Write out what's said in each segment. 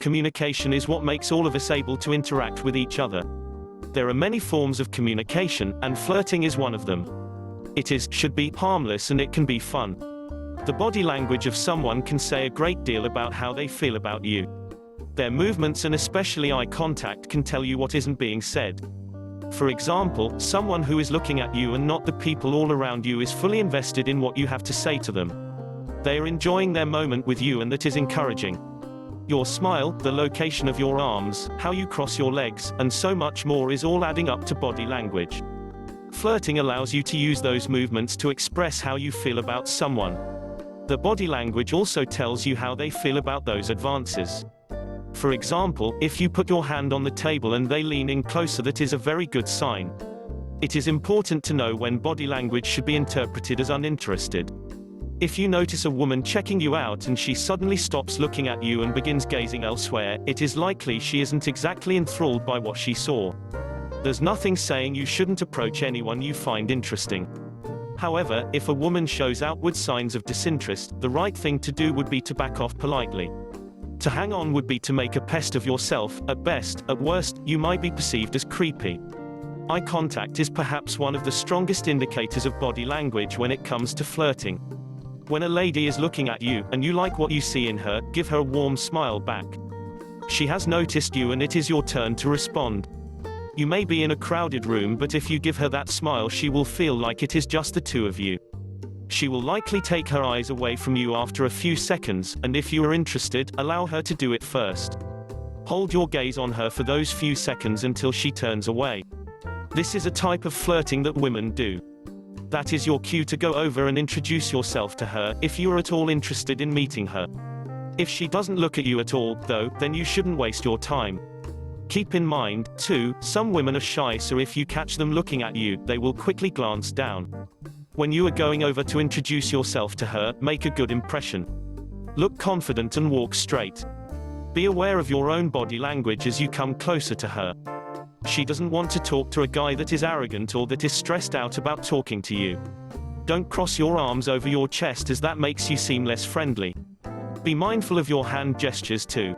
communication is what makes all of us able to interact with each other. There are many forms of communication, and flirting is one of them. It should be harmless, and it can be fun. The body language of someone can say a great deal about how they feel about you. Their movements and especially eye contact can tell you what isn't being said. For example, someone who is looking at you and not the people all around you is fully invested in what you have to say to them. They are enjoying their moment with you, and that is encouraging. Your smile, the location of your arms, how you cross your legs, and so much more is all adding up to body language. Flirting allows you to use those movements to express how you feel about someone. The body language also tells you how they feel about those advances. For example, if you put your hand on the table and they lean in closer, that is a very good sign. It is important to know when body language should be interpreted as uninterested. If you notice a woman checking you out and she suddenly stops looking at you and begins gazing elsewhere, it is likely she isn't exactly enthralled by what she saw. There's nothing saying you shouldn't approach anyone you find interesting. However, if a woman shows outward signs of disinterest, the right thing to do would be to back off politely. To hang on would be to make a pest of yourself. At best, at worst, you might be perceived as creepy. Eye contact is perhaps one of the strongest indicators of body language when it comes to flirting. When a lady is looking at you, and you like what you see in her, give her a warm smile back. She has noticed you, and it is your turn to respond. You may be in a crowded room, but if you give her that smile, she will feel like it is just the two of you. She will likely take her eyes away from you after a few seconds, and if you are interested, allow her to do it first. Hold your gaze on her for those few seconds until she turns away. This is a type of flirting that women do. That is your cue to go over and introduce yourself to her, if you are at all interested in meeting her. If she doesn't look at you at all, though, then you shouldn't waste your time. Keep in mind, too, some women are shy, so if you catch them looking at you, they will quickly glance down. When you are going over to introduce yourself to her, make a good impression. Look confident and walk straight. Be aware of your own body language as you come closer to her. She doesn't want to talk to a guy that is arrogant or that is stressed out about talking to you. Don't cross your arms over your chest, as that makes you seem less friendly. Be mindful of your hand gestures too.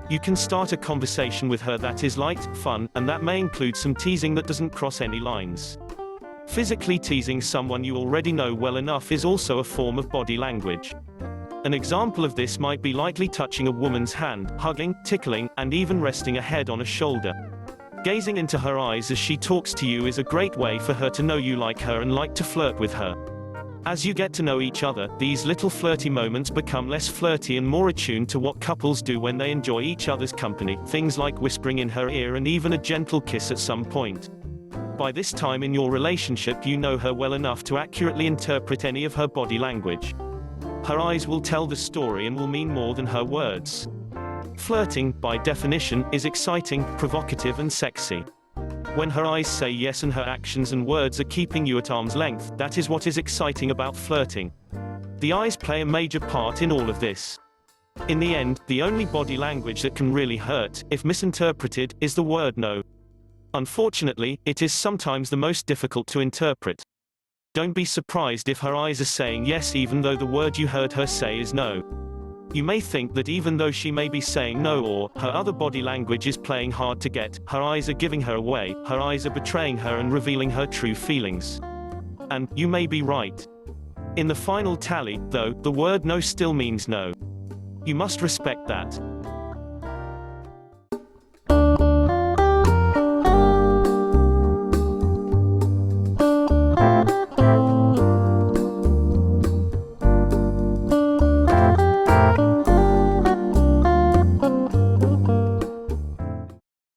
You can start a conversation with her that is light, fun, and that may include some teasing that doesn't cross any lines. Physically teasing someone you already know well enough is also a form of body language. An example of this might be lightly touching a woman's hand, hugging, tickling, and even resting a head on a shoulder. Gazing into her eyes as she talks to you is a great way for her to know you like her and like to flirt with her. As you get to know each other, these little flirty moments become less flirty and more attuned to what couples do when they enjoy each other's company, things like whispering in her ear and even a gentle kiss at some point. By this time in your relationship, you know her well enough to accurately interpret any of her body language. Her eyes will tell the story and will mean more than her words. Flirting, by definition, is exciting, provocative, and sexy. When her eyes say yes and her actions and words are keeping you at arm's length, that is what is exciting about flirting. The eyes play a major part in all of this. In the end, the only body language that can really hurt, if misinterpreted, is the word no. Unfortunately, it is sometimes the most difficult to interpret. Don't be surprised if her eyes are saying yes even though the word you heard her say is no. You may think that even though she may be saying no or her other body language is playing hard to get, her eyes are giving her away, her eyes are betraying her and revealing her true feelings. And you may be right. In the final tally, though, the word no still means no. You must respect that.